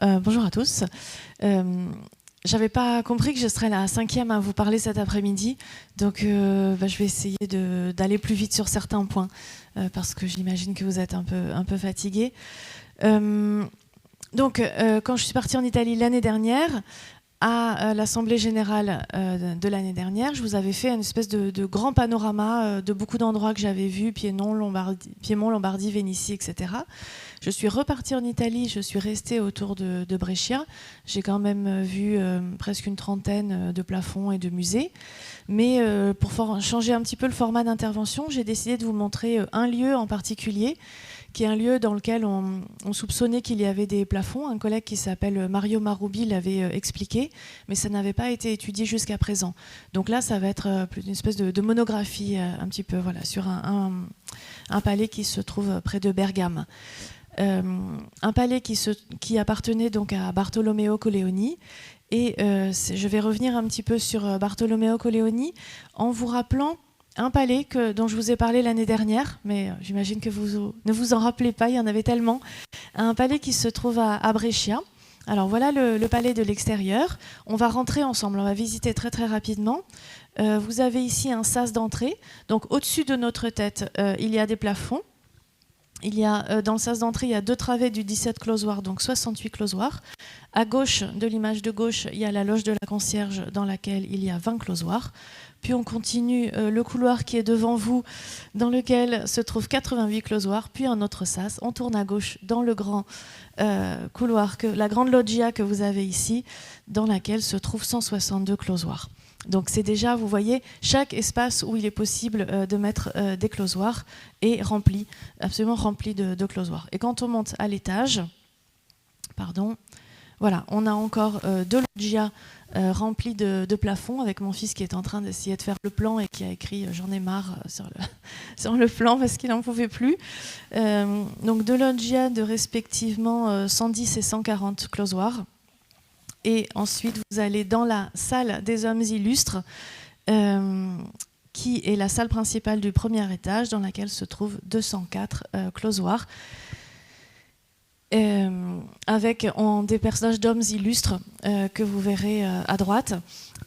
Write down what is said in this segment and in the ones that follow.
Bonjour à tous. J'avais pas compris que je serais la cinquième à vous parler cet après-midi, donc je vais essayer d'aller plus vite sur certains points, parce que j'imagine que vous êtes un peu fatigués. Quand je suis partie en Italie l'année dernière, à l'Assemblée générale de l'année dernière, je vous avais fait une espèce de grand panorama de beaucoup d'endroits que j'avais vus, Piémont, Lombardie, Vénitie, etc. Je suis repartie en Italie, je suis restée autour de Brescia. J'ai quand même vu presque une trentaine de plafonds et de musées. Mais pour changer un petit peu le format d'intervention, j'ai décidé de vous montrer un lieu en particulier, qui est un lieu dans lequel on soupçonnait qu'il y avait des plafonds. Un collègue qui s'appelle Mario Marubi l'avait expliqué, mais ça n'avait pas été étudié jusqu'à présent. Donc là, ça va être une espèce de monographie un petit peu sur un palais qui se trouve près de Bergame. Un palais qui appartenait donc à Bartolomeo Colleoni. Et je vais revenir un petit peu sur Bartolomeo Colleoni en vous rappelant un palais dont je vous ai parlé l'année dernière, mais j'imagine que vous ne vous en rappelez pas, il y en avait tellement. Un palais qui se trouve à Brescia. Alors voilà le palais de l'extérieur. On va rentrer ensemble, on va visiter très très rapidement. Vous avez ici un sas d'entrée. Donc au-dessus de notre tête, il y a des plafonds. Dans le sas d'entrée, il y a 2 travées du 17 closoir, donc 68 closoirs. À gauche de l'image de gauche, il y a la loge de la concierge dans laquelle il y a 20 closoirs. Puis on continue le couloir qui est devant vous, dans lequel se trouvent 88 closoirs, puis un autre sas. On tourne à gauche dans le grand couloir, la grande loggia que vous avez ici, dans laquelle se trouvent 162 closoirs. Donc c'est déjà, vous voyez, chaque espace où il est possible de mettre des closoirs est rempli, absolument rempli de closoirs. Et quand on monte à l'étage, voilà, on a encore 2 loggias remplis de plafonds, avec mon fils qui est en train d'essayer de faire le plan et qui a écrit « j'en ai marre » sur le plan parce qu'il n'en pouvait plus. Donc 2 loggias de respectivement 110 et 140 closoirs. Et ensuite, vous allez dans la salle des hommes illustres, qui est la salle principale du premier étage, dans laquelle se trouvent 204 closoirs, avec des personnages d'hommes illustres que vous verrez à droite.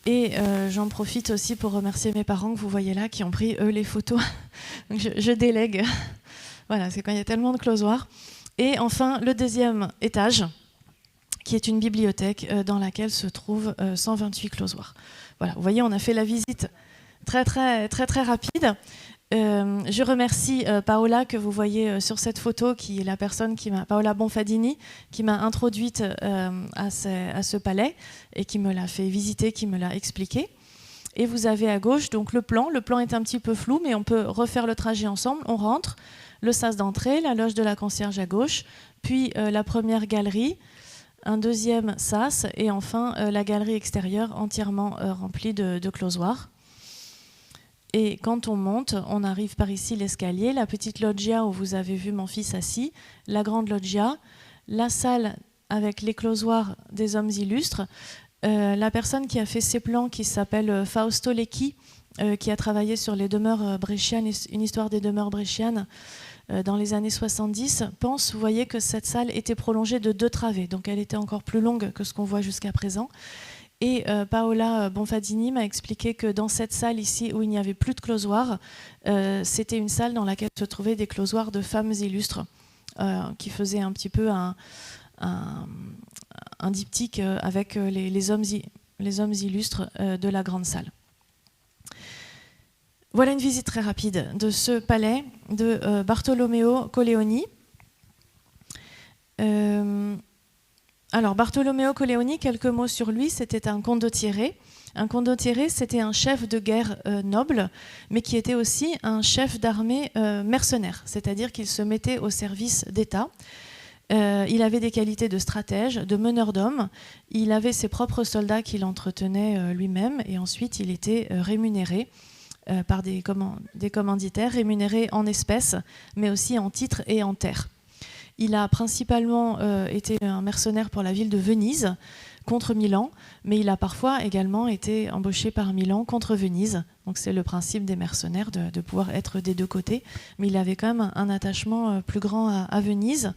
Et j'en profite aussi pour remercier mes parents que vous voyez là, qui ont pris, eux, les photos. Donc je délègue. Voilà, c'est quand il y a tellement de closoirs. Et enfin, le 2e étage, qui est une bibliothèque dans laquelle se trouvent 128 closoirs. Voilà, vous voyez, on a fait la visite très rapide. Je remercie Paola, que vous voyez sur cette photo, qui est la personne Paola Bonfadini, qui m'a introduite à ce palais et qui me l'a fait visiter, qui me l'a expliqué. Et vous avez à gauche donc le plan. Le plan est un petit peu flou, mais on peut refaire le trajet ensemble. On rentre, le sas d'entrée, la loge de la concierge à gauche, puis la première galerie, un 2e sas et enfin la galerie extérieure entièrement remplie de closoirs. Et quand on monte, on arrive par ici l'escalier, la petite loggia où vous avez vu mon fils assis, la grande loggia, la salle avec les closoirs des hommes illustres. La personne qui a fait ces plans, qui s'appelle Fausto Lecchi, qui a travaillé sur les demeures brescianes, une histoire des demeures brescianes, dans les années 70, pense, vous voyez, que cette salle était prolongée de 2 travées, donc elle était encore plus longue que ce qu'on voit jusqu'à présent. Et Paola Bonfadini m'a expliqué que dans cette salle ici, où il n'y avait plus de closoirs, c'était une salle dans laquelle se trouvaient des closoirs de femmes illustres, qui faisaient un petit peu un diptyque avec les hommes illustres de la grande salle. Voilà une visite très rapide de ce palais de Bartolomeo Colleoni. Alors, Bartolomeo Colleoni, quelques mots sur lui. C'était un condottiere. Un condottiere, c'était un chef de guerre noble, mais qui était aussi un chef d'armée mercenaire, c'est-à-dire qu'il se mettait au service d'État. Il avait des qualités de stratège, de meneur d'hommes. Il avait ses propres soldats qu'il entretenait lui-même, et ensuite il était rémunéré par des commanditaires, rémunérés en espèces, mais aussi en titres et en terres. Il a principalement été un mercenaire pour la ville de Venise, contre Milan, mais il a parfois également été embauché par Milan contre Venise. Donc c'est le principe des mercenaires, de pouvoir être des 2 côtés. Mais il avait quand même un attachement plus grand à Venise.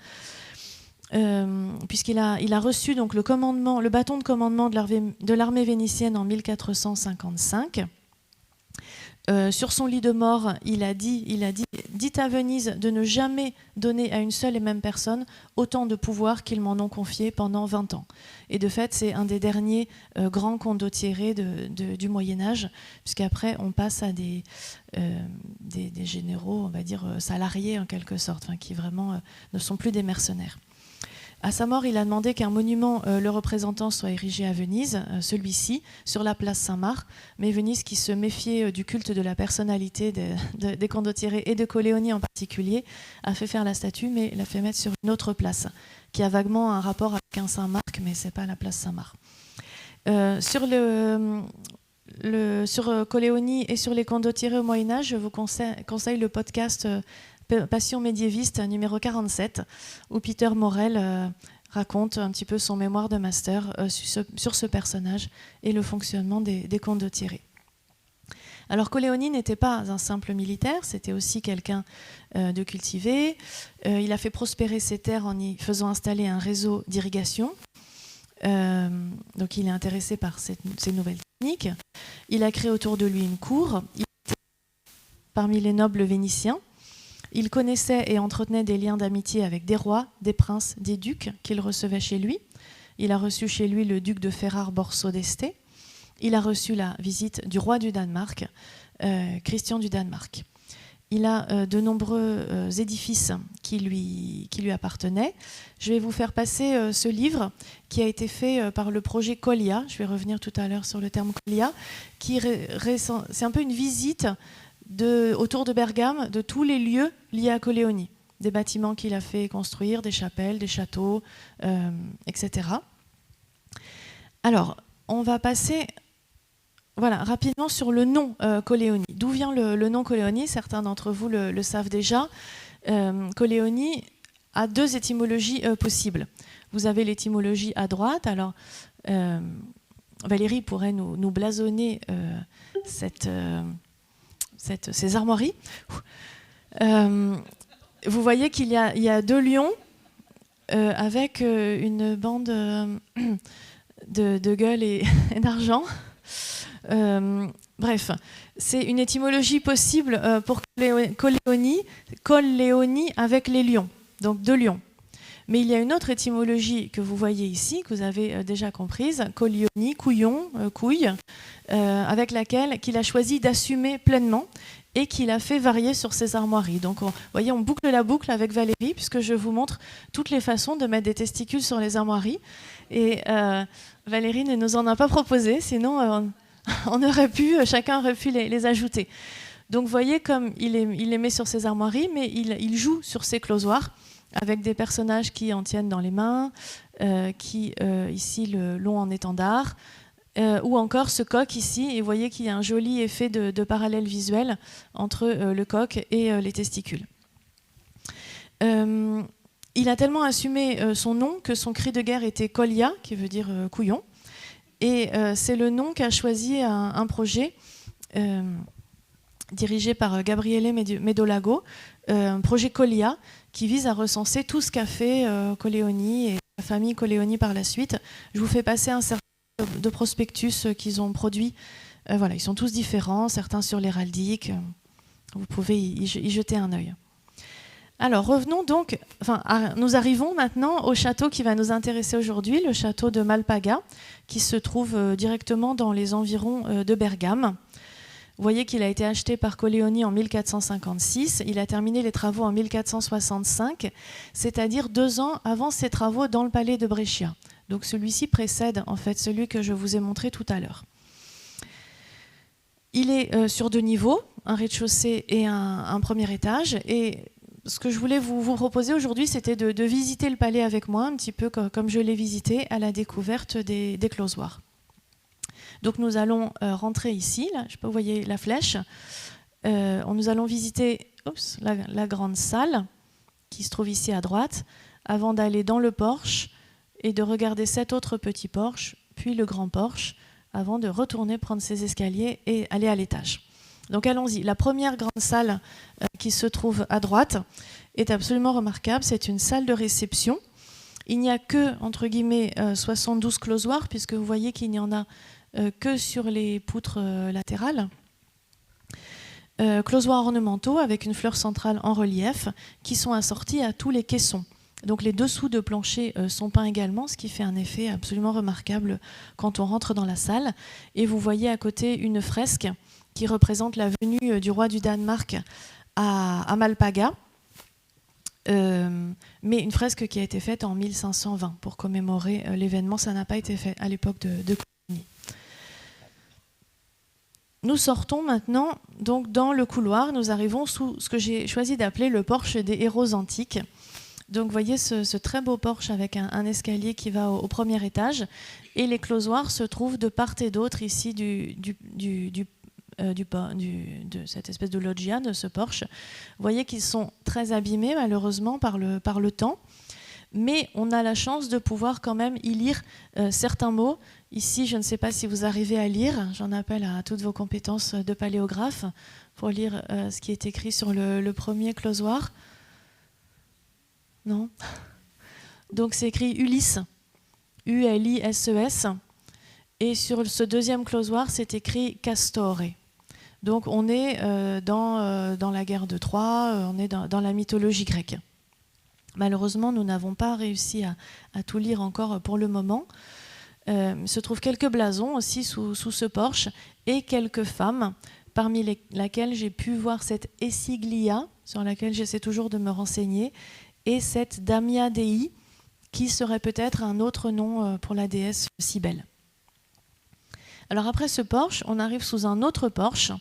puisqu'il a reçu donc le bâton de commandement de l'armée vénitienne en 1455. Sur son lit de mort, il a dit, dites à Venise de ne jamais donner à une seule et même personne autant de pouvoir qu'ils m'en ont confié pendant 20 ans. Et de fait, c'est un des derniers grands condottieri du Moyen-Âge, puisqu'après, on passe à des généraux, on va dire, salariés en quelque sorte, qui vraiment ne sont plus des mercenaires. À sa mort, il a demandé qu'un monument le représentant soit érigé à Venise, celui-ci, sur la place Saint-Marc. Mais Venise, qui se méfiait du culte de la personnalité des condottieri et de Colleoni en particulier, a fait faire la statue, mais l'a fait mettre sur une autre place, qui a vaguement un rapport avec un Saint-Marc, mais ce n'est pas la place Saint-Marc. Sur Colleoni et sur les condottieri au Moyen-Âge, je vous conseille le podcast Passion médiéviste numéro 47, où Peter Morel raconte un petit peu son mémoire de master sur ce personnage et le fonctionnement des condottieri. Alors Colleoni n'était pas un simple militaire, c'était aussi quelqu'un de cultivé. Il a fait prospérer ses terres en y faisant installer un réseau d'irrigation. Donc il est intéressé par ces nouvelles techniques. Il a créé autour de lui une cour. Il était parmi les nobles vénitiens. Il connaissait et entretenait des liens d'amitié avec des rois, des princes, des ducs qu'il recevait chez lui. Il a reçu chez lui le duc de Ferrare-Borso d'Este. Il a reçu la visite du roi du Danemark, Christian du Danemark. Il a de nombreux édifices qui lui appartenaient. Je vais vous faire passer ce livre qui a été fait par le projet Collia. Je vais revenir tout à l'heure sur le terme Collia. C'est un peu une visite autour de Bergame, de tous les lieux liés à Colleoni, des bâtiments qu'il a fait construire, des chapelles, des châteaux, etc. Alors, on va passer rapidement sur le nom Colleoni. D'où vient le nom Colleoni? Certains d'entre vous le savent déjà. Colleoni a deux étymologies possibles. Vous avez l'étymologie à droite. Alors, Valérie pourrait nous blasonner ces armoiries. Vous voyez qu'il y a deux lions avec une bande de gueules et d'argent. Bref, c'est une étymologie possible pour Colleoni avec les lions, donc deux lions. Mais il y a une autre étymologie que vous voyez ici, que vous avez déjà comprise, Colleoni, couillon, couille, avec laquelle qu'il a choisi d'assumer pleinement et qu'il a fait varier sur ses armoiries. Donc, vous voyez, on boucle la boucle avec Valérie, puisque je vous montre toutes les façons de mettre des testicules sur les armoiries. Et Valérie ne nous en a pas proposé, sinon chacun aurait pu les ajouter. Donc, vous voyez comme il les met sur ses armoiries, mais il joue sur ses closoirs, avec des personnages qui en tiennent dans les mains, qui ici l'ont en étendard, ou encore ce coq ici, et vous voyez qu'il y a un joli effet de parallèle visuel entre le coq et les testicules. Il a tellement assumé son nom que son cri de guerre était Collia, qui veut dire couillon, et c'est le nom qu'a choisi un projet dirigé par Gabriele Medolago, un projet Collia, qui vise à recenser tout ce qu'a fait Colleoni et la famille Colleoni par la suite. Je vous fais passer un certain nombre de prospectus qu'ils ont produits. Ils sont tous différents, certains sur l'héraldique. Vous pouvez y jeter un œil. Alors revenons donc, nous arrivons maintenant au château qui va nous intéresser aujourd'hui, le château de Malpaga, qui se trouve directement dans les environs de Bergame. Vous voyez qu'il a été acheté par Colleoni en 1456. Il a terminé les travaux en 1465, c'est-à-dire 2 ans avant ses travaux dans le palais de Brescia. Donc celui-ci précède en fait celui que je vous ai montré tout à l'heure. Il est sur 2 niveaux, un rez-de-chaussée et un premier étage. Et ce que je voulais vous proposer aujourd'hui, c'était de visiter le palais avec moi, un petit peu comme je l'ai visité, à la découverte des closoirs. Donc nous allons rentrer ici, là, je sais pas, vous voyez la flèche. Nous allons visiter la grande salle qui se trouve ici à droite, avant d'aller dans le porche et de regarder 7 autres petits porches, puis le grand porche, avant de retourner prendre ces escaliers et aller à l'étage. Donc allons-y. La première grande salle qui se trouve à droite est absolument remarquable. C'est une salle de réception. Il n'y a que, entre guillemets, 72 closoirs, puisque vous voyez qu'il n'y en a que sur les poutres latérales. Closoirs ornementaux avec une fleur centrale en relief qui sont assortis à tous les caissons. Donc les dessous de plancher sont peints également, ce qui fait un effet absolument remarquable quand on rentre dans la salle. Et vous voyez à côté une fresque qui représente la venue du roi du Danemark à Malpaga, mais une fresque qui a été faite en 1520 pour commémorer l'événement. Ça n'a pas été fait à l'époque de Coligny. Nous sortons maintenant donc dans le couloir. Nous arrivons sous ce que j'ai choisi d'appeler le porche des héros antiques. Donc vous voyez ce très beau porche avec un escalier qui va au premier étage, et les closoirs se trouvent de part et d'autre ici de cette espèce de loggia, de ce porche. Vous voyez qu'ils sont très abîmés malheureusement par le temps, mais on a la chance de pouvoir quand même y lire certains mots. Ici, je ne sais pas si vous arrivez à lire, j'en appelle à toutes vos compétences de paléographe pour lire ce qui est écrit sur le premier closoir. Non. Donc c'est écrit Ulysse, U-L-I-S-E-S, et sur ce deuxième closoir, c'est écrit Castore. Donc on est dans la guerre de Troie, on est dans la mythologie grecque. Malheureusement, nous n'avons pas réussi à tout lire encore pour le moment. Il se trouve quelques blasons aussi sous ce porche et quelques femmes, parmi lesquelles j'ai pu voir cette Essiglia, sur laquelle j'essaie toujours de me renseigner, et cette Damia Dei, qui serait peut-être un autre nom pour la déesse Cybèle. Alors après ce porche, on arrive sous un autre porche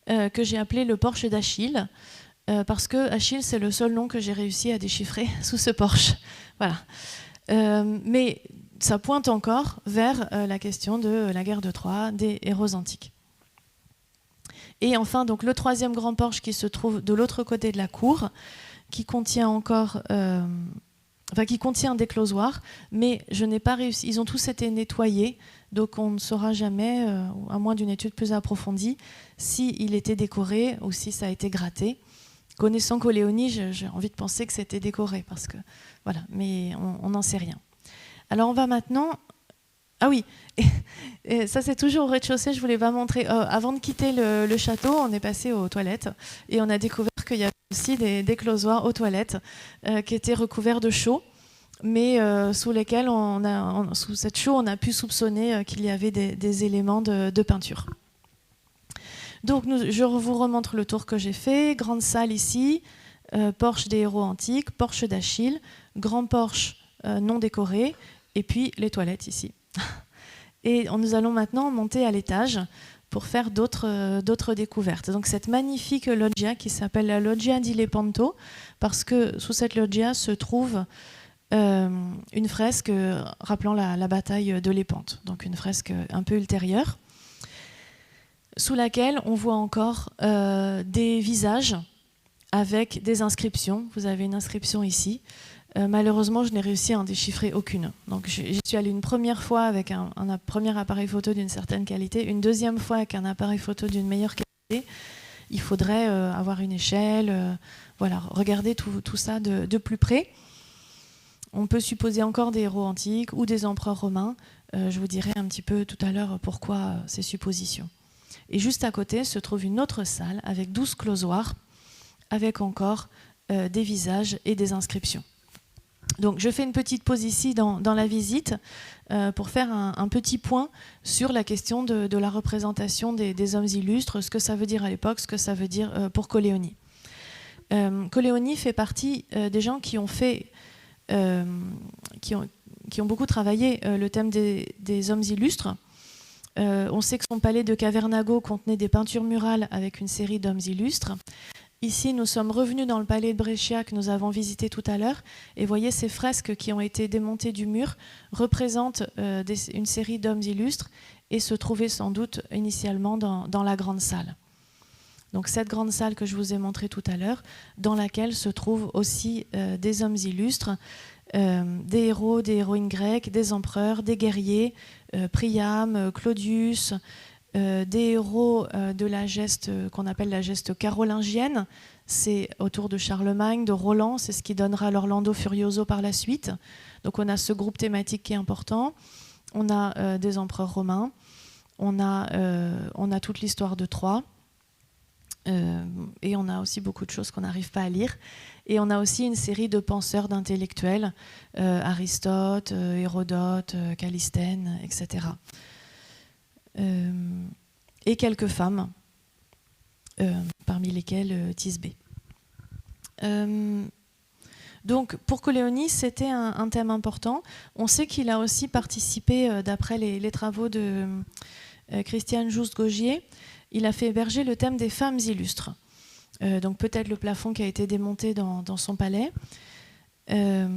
que j'ai appelé le porche d'Achille, parce que Achille, c'est le seul nom que j'ai réussi à déchiffrer sous ce porche. Voilà. Mais ça pointe encore vers la question de la guerre de Troie, des héros antiques. Et enfin, donc, le troisième grand porche qui se trouve de l'autre côté de la cour, qui contient encore, qui contient des closoirs, mais je n'ai pas réussi. Ils ont tous été nettoyés, donc on ne saura jamais, à moins d'une étude plus approfondie, s'il était décoré ou si ça a été gratté. Connaissant Coléonie, j'ai envie de penser que c'était décoré, parce que voilà, mais on n'en sait rien. Alors on va maintenant. Ah oui, et ça c'est toujours au rez-de-chaussée, je ne voulais pas montrer. Avant de quitter le château, on est passé aux toilettes et on a découvert qu'il y avait aussi des closoirs aux toilettes qui étaient recouverts de chaux, mais sous lesquels sous cette chaux, on a pu soupçonner qu'il y avait des éléments de peinture. Donc je vous remontre le tour que j'ai fait. Grande salle ici, porche des héros antiques, porche d'Achille, grand porche non décoré, et puis les toilettes ici. Et nous allons maintenant monter à l'étage pour faire d'autres découvertes. Donc cette magnifique loggia qui s'appelle la Loggia di Lepanto, parce que sous cette loggia se trouve une fresque rappelant la bataille de Lépante, donc une fresque un peu ultérieure, sous laquelle on voit encore des visages avec des inscriptions. Vous avez une inscription ici. Malheureusement, je n'ai réussi à en déchiffrer aucune. Donc, j'y suis allée une première fois avec un premier appareil photo d'une certaine qualité, une deuxième fois avec un appareil photo d'une meilleure qualité. Il faudrait avoir une échelle, voilà, regarder tout ça de plus près. On peut supposer encore des héros antiques ou des empereurs romains. Je vous dirai un petit peu tout à l'heure pourquoi ces suppositions. Et juste à côté se trouve une autre salle avec 12 closoirs, avec encore des visages et des inscriptions. Donc je fais une petite pause ici dans la visite pour faire un petit point sur la question de la représentation des hommes illustres, ce que ça veut dire à l'époque, ce que ça veut dire pour Coléonie. Coléonie fait partie des gens qui ont beaucoup travaillé le thème des hommes illustres. On sait que son palais de Cavernago contenait des peintures murales avec une série d'hommes illustres. Ici, nous sommes revenus dans le palais de Brescia que nous avons visité tout à l'heure. Et voyez, ces fresques qui ont été démontées du mur représentent une série d'hommes illustres et se trouvaient sans doute initialement dans la grande salle. Donc cette grande salle que je vous ai montrée tout à l'heure, dans laquelle se trouvent aussi des hommes illustres, des héros, des héroïnes grecques, des empereurs, des guerriers, Priam, Claudius, des héros de la geste qu'on appelle la geste carolingienne, c'est autour de Charlemagne, de Roland, c'est ce qui donnera l'Orlando Furioso par la suite. Donc on a ce groupe thématique qui est important, on a des empereurs romains, on a toute l'histoire de Troie, et on a aussi beaucoup de choses qu'on n'arrive pas à lire. Et on a aussi une série de penseurs, d'intellectuels, Aristote, Hérodote, Callisthène, etc. Et quelques femmes, parmi lesquelles Thisbé. Donc pour Colleoni, c'était un thème important. On sait qu'il a aussi participé, d'après les travaux de Christiane Juste-Gaugier, il a fait héberger le thème des femmes illustres. Donc peut-être le plafond qui a été démonté dans son palais. Et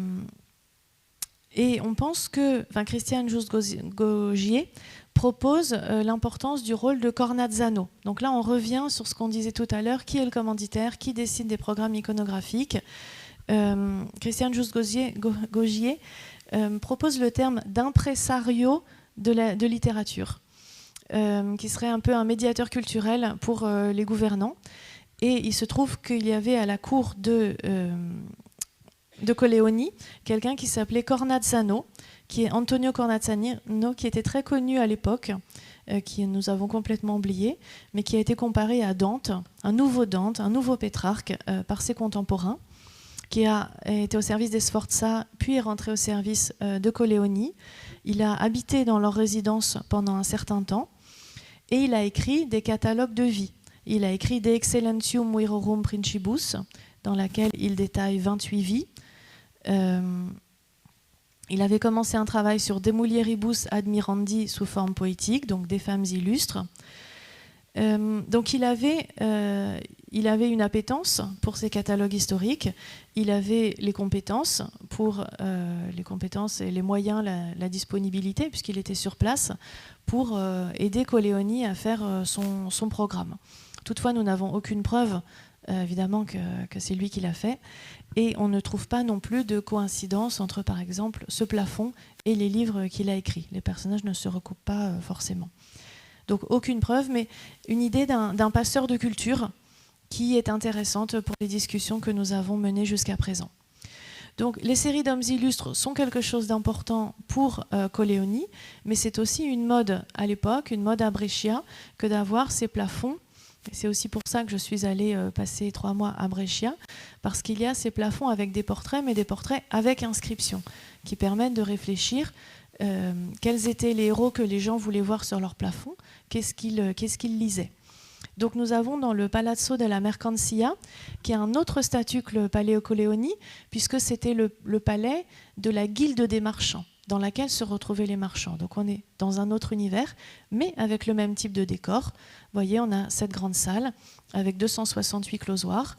on pense que Christiane Juste-Gaugier propose l'importance du rôle de Cornazzano. Donc là, on revient sur ce qu'on disait tout à l'heure, qui est le commanditaire, qui décide des programmes iconographiques. Christiane Juste-Gaugier propose le terme d'impresario de littérature, qui serait un peu un médiateur culturel pour les gouvernants. Et il se trouve qu'il y avait à la cour de Colleoni quelqu'un qui s'appelait Cornazzano, qui est Antonio Cornazzano, qui était très connu à l'époque, qui nous avons complètement oublié, mais qui a été comparé à Dante, un nouveau Pétrarque, par ses contemporains, qui a été au service des Sforza, puis est rentré au service de Colleoni. Il a habité dans leur résidence pendant un certain temps, et il a écrit des catalogues de vie. Il a écrit De Excellentium Virorum Principibus, dans laquelle il détaille 28 vies. Il avait commencé un travail sur De Mulieribus Admirandi sous forme poétique, donc des femmes illustres. Donc il avait une appétence pour ces catalogues historiques, il avait les compétences et les moyens, la disponibilité, puisqu'il était sur place, pour aider Colleoni à faire son programme. Toutefois, nous n'avons aucune preuve, évidemment, que c'est lui qui l'a fait, et on ne trouve pas non plus de coïncidence entre, par exemple, ce plafond et les livres qu'il a écrits. Les personnages ne se recoupent pas forcément. Donc aucune preuve, mais une idée d'un passeur de culture qui est intéressante pour les discussions que nous avons menées jusqu'à présent. Donc les séries d'hommes illustres sont quelque chose d'important pour Colleoni, mais c'est aussi une mode à l'époque, une mode à Brescia, que d'avoir ces plafonds. Et c'est aussi pour ça que je suis allée passer 3 mois à Brescia, parce qu'il y a ces plafonds avec des portraits, mais des portraits avec inscription, qui permettent de réfléchir quels étaient les héros que les gens voulaient voir sur leur plafond, qu'est-ce qu'ils lisaient. Donc nous avons dans le Palazzo della Mercanzia, qui a un autre statut que le Palais Colleoni, puisque c'était le palais de la guilde des marchands, dans laquelle se retrouvaient les marchands. Donc on est dans un autre univers, mais avec le même type de décor. Vous voyez, on a cette grande salle avec 268 closoirs,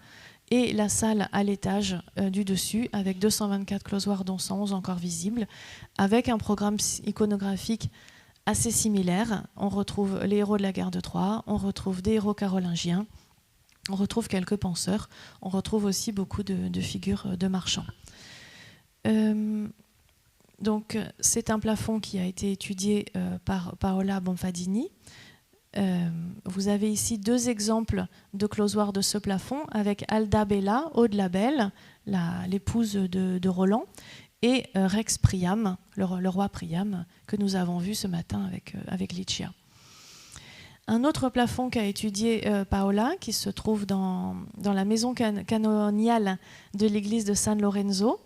et la salle à l'étage du dessus avec 224 closoirs, dont 111 encore visibles, avec un programme iconographique assez similaire. On retrouve les héros de la guerre de Troie, on retrouve des héros carolingiens, on retrouve quelques penseurs, on retrouve aussi beaucoup de figures de marchands. Donc c'est un plafond qui a été étudié par Paola Bonfadini. Vous avez ici 2 exemples de closoirs de ce plafond avec Alda Bella, Aude la Belle, l'épouse de Roland, et Rex Priam, le roi Priam, que nous avons vu ce matin avec Licia. Un autre plafond qu'a étudié Paola, qui se trouve dans la maison canoniale de l'église de San Lorenzo,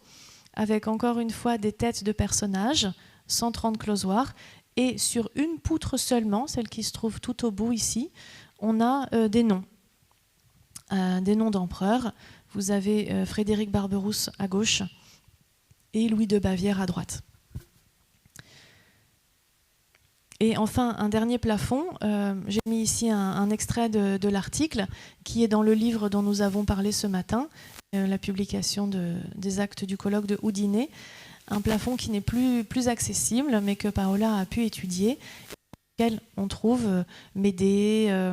avec encore une fois des têtes de personnages, 130 closoirs, et sur une poutre seulement, celle qui se trouve tout au bout ici, on a des noms d'empereurs. Vous avez Frédéric Barberousse à gauche et Louis de Bavière à droite. Et enfin, un dernier plafond, j'ai mis ici un extrait de l'article qui est dans le livre dont nous avons parlé ce matin, la publication des actes du colloque de Udine, un plafond qui n'est plus accessible, mais que Paola a pu étudier, dans lequel on trouve Médée,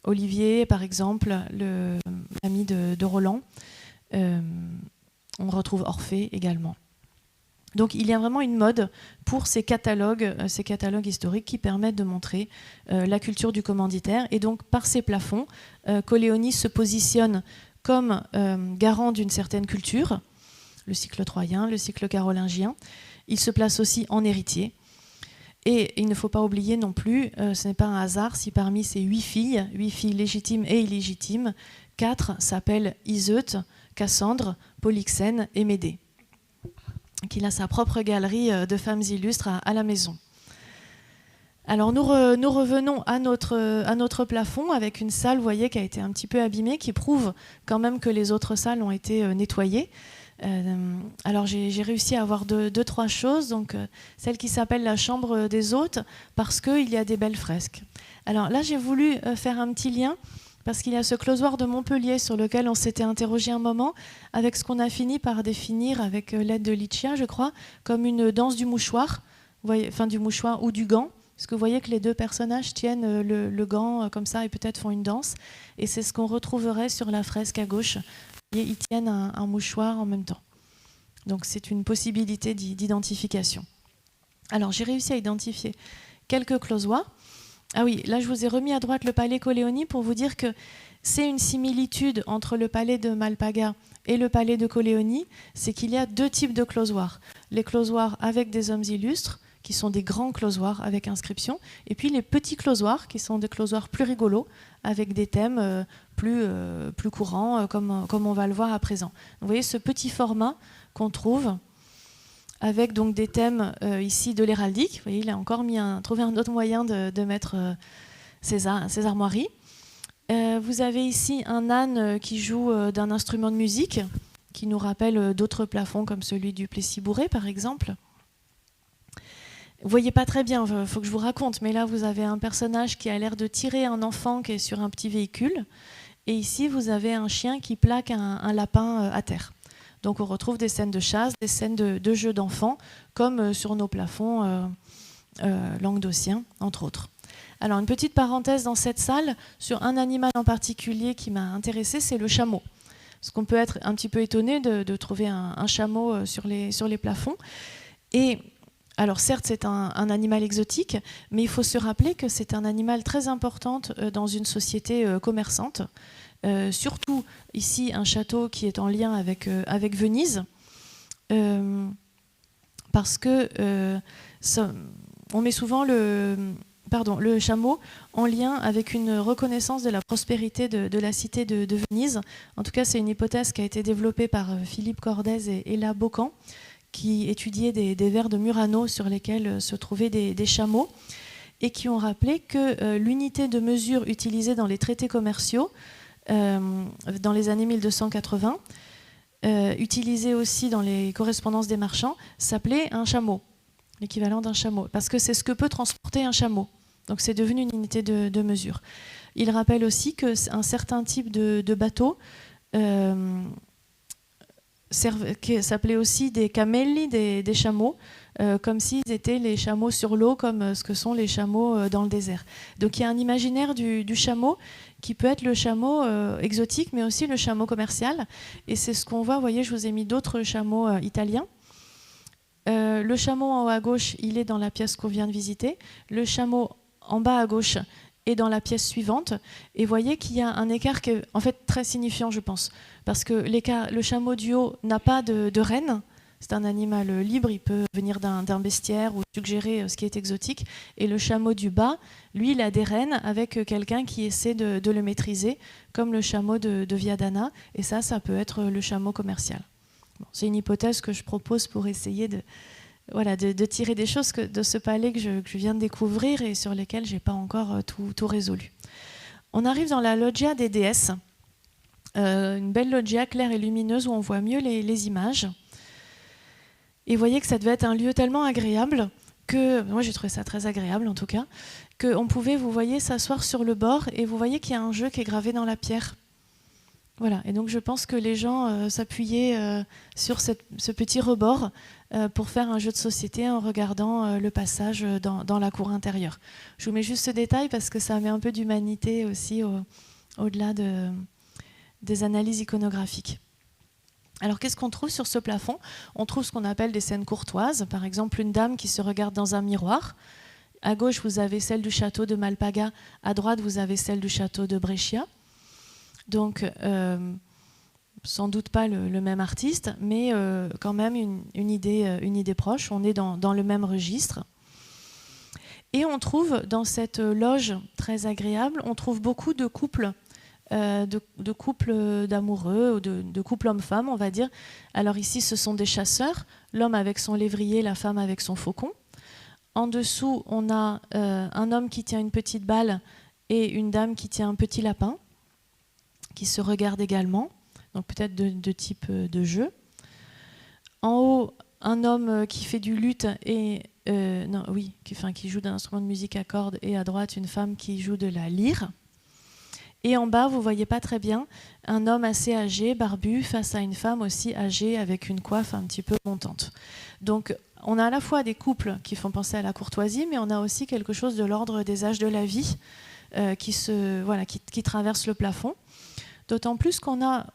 Olivier, par exemple, l'ami de Roland. On retrouve Orphée également. Donc il y a vraiment une mode pour ces catalogues historiques qui permettent de montrer la culture du commanditaire. Et donc par ces plafonds, Colleoni se positionne comme garant d'une certaine culture, le cycle troyen, le cycle carolingien. Il se place aussi en héritier. Et il ne faut pas oublier non plus, ce n'est pas un hasard si parmi ces 8 filles légitimes et illégitimes, 4 s'appellent Iseut, Cassandre, Polyxène et Médée, qu'il a sa propre galerie de femmes illustres à la maison. Alors nous revenons à notre plafond avec une salle, vous voyez, qui a été un petit peu abîmée, qui prouve quand même que les autres salles ont été nettoyées. Alors j'ai réussi à avoir deux, trois choses. Donc celle qui s'appelle la chambre des hôtes, parce qu'il y a des belles fresques. Alors là, j'ai voulu faire un petit lien, parce qu'il y a ce closoir de Montpellier sur lequel on s'était interrogé un moment, avec ce qu'on a fini par définir avec l'aide de Licia, je crois, comme une danse du mouchoir, vous voyez, enfin du mouchoir ou du gant, parce que vous voyez que les deux personnages tiennent le gant comme ça et peut-être font une danse, et c'est ce qu'on retrouverait sur la fresque à gauche. Et ils tiennent un mouchoir en même temps. Donc c'est une possibilité d'identification. Alors j'ai réussi à identifier quelques closoirs. Ah oui, là je vous ai remis à droite le palais Colleoni pour vous dire que c'est une similitude entre le palais de Malpaga et le palais de Colleoni, c'est qu'il y a 2 types de closoirs. Les closoirs avec des hommes illustres, qui sont des grands closoirs avec inscription, et puis les petits closoirs, qui sont des closoirs plus rigolos, avec des thèmes plus courants, comme on va le voir à présent. Vous voyez ce petit format qu'on trouve, avec donc des thèmes ici de l'héraldique. Vous voyez, il a encore trouvé un autre moyen de mettre ses armoiries. Vous avez ici un âne qui joue d'un instrument de musique, qui nous rappelle d'autres plafonds, comme celui du Plessis-Bourré, par exemple. Vous voyez pas très bien, il faut que je vous raconte, mais là vous avez un personnage qui a l'air de tirer un enfant qui est sur un petit véhicule, et ici vous avez un chien qui plaque un lapin à terre. Donc on retrouve des scènes de chasse, des scènes de jeux d'enfants, comme sur nos plafonds languedociens, entre autres. Alors une petite parenthèse dans cette salle, sur un animal en particulier qui m'a intéressée, c'est le chameau. Parce qu'on peut être un petit peu étonné de trouver un chameau sur les plafonds. Et alors certes, c'est un animal exotique, mais il faut se rappeler que c'est un animal très important dans une société commerçante. Surtout ici, un château qui est en lien avec Venise, parce que on met souvent le chameau en lien avec une reconnaissance de la prospérité de la cité de Venise. En tout cas, c'est une hypothèse qui a été développée par Philippe Cordez et Ella Bocan, qui étudiaient des vers de Murano sur lesquels se trouvaient des chameaux, et qui ont rappelé que l'unité de mesure utilisée dans les traités commerciaux dans les années 1280, utilisée aussi dans les correspondances des marchands, s'appelait un chameau, l'équivalent d'un chameau, parce que c'est ce que peut transporter un chameau. Donc c'est devenu une unité de mesure. Il rappelle aussi qu'un certain type de bateau s'appelait aussi des camelli, des chameaux, comme s'ils étaient les chameaux sur l'eau, comme ce que sont les chameaux dans le désert. Donc il y a un imaginaire du chameau qui peut être le chameau exotique, mais aussi le chameau commercial. Et c'est ce qu'on voit, vous voyez, je vous ai mis d'autres chameaux italiens. Le chameau en haut à gauche, il est dans la pièce qu'on vient de visiter. Le chameau en bas à gauche est dans la pièce suivante. Et vous voyez qu'il y a un écart qui est en fait très signifiant, je pense. Parce que le chameau du haut n'a pas de reine. C'est un animal libre, il peut venir d'un bestiaire ou suggérer ce qui est exotique. Et le chameau du bas, lui, il a des rênes avec quelqu'un qui essaie de le maîtriser, comme le chameau de Viadana. Et ça peut être le chameau commercial. Bon, c'est une hypothèse que je propose pour essayer de tirer des choses de ce palais que je viens de découvrir et sur lesquelles je n'ai pas encore tout résolu. On arrive dans la loggia des déesses, une belle loggia claire et lumineuse où on voit mieux les images. Et vous voyez que ça devait être un lieu tellement agréable que, moi j'ai trouvé ça très agréable en tout cas, qu'on pouvait, vous voyez, s'asseoir sur le bord et vous voyez qu'il y a un jeu qui est gravé dans la pierre. Voilà, et donc je pense que les gens s'appuyaient sur ce petit rebord pour faire un jeu de société en regardant le passage dans la cour intérieure. Je vous mets juste ce détail parce que ça met un peu d'humanité aussi au-delà des analyses iconographiques. Alors qu'est-ce qu'on trouve sur ce plafond? On trouve ce qu'on appelle des scènes courtoises, par exemple une dame qui se regarde dans un miroir. À gauche, vous avez celle du château de Malpaga, à droite, vous avez celle du château de Brescia. Donc, sans doute pas le même artiste, mais quand même une idée proche. On est dans le même registre. Et on trouve dans cette loge très agréable, on trouve beaucoup de couples, de couples d'amoureux, ou de couples hommes-femmes, on va dire. Alors ici, ce sont des chasseurs, l'homme avec son lévrier, la femme avec son faucon. En dessous, on a un homme qui tient une petite balle et une dame qui tient un petit lapin, qui se regardent également, donc peut-être de type de jeu. En haut, un homme qui fait du luth et qui joue d'un instrument de musique à cordes, et à droite une femme qui joue de la lyre. Et en bas, vous voyez pas très bien, un homme assez âgé, barbu, face à une femme aussi âgée avec une coiffe un petit peu montante. Donc on a à la fois des couples qui font penser à la courtoisie, mais on a aussi quelque chose de l'ordre des âges de la vie qui traverse le plafond. D'autant plus qu'on a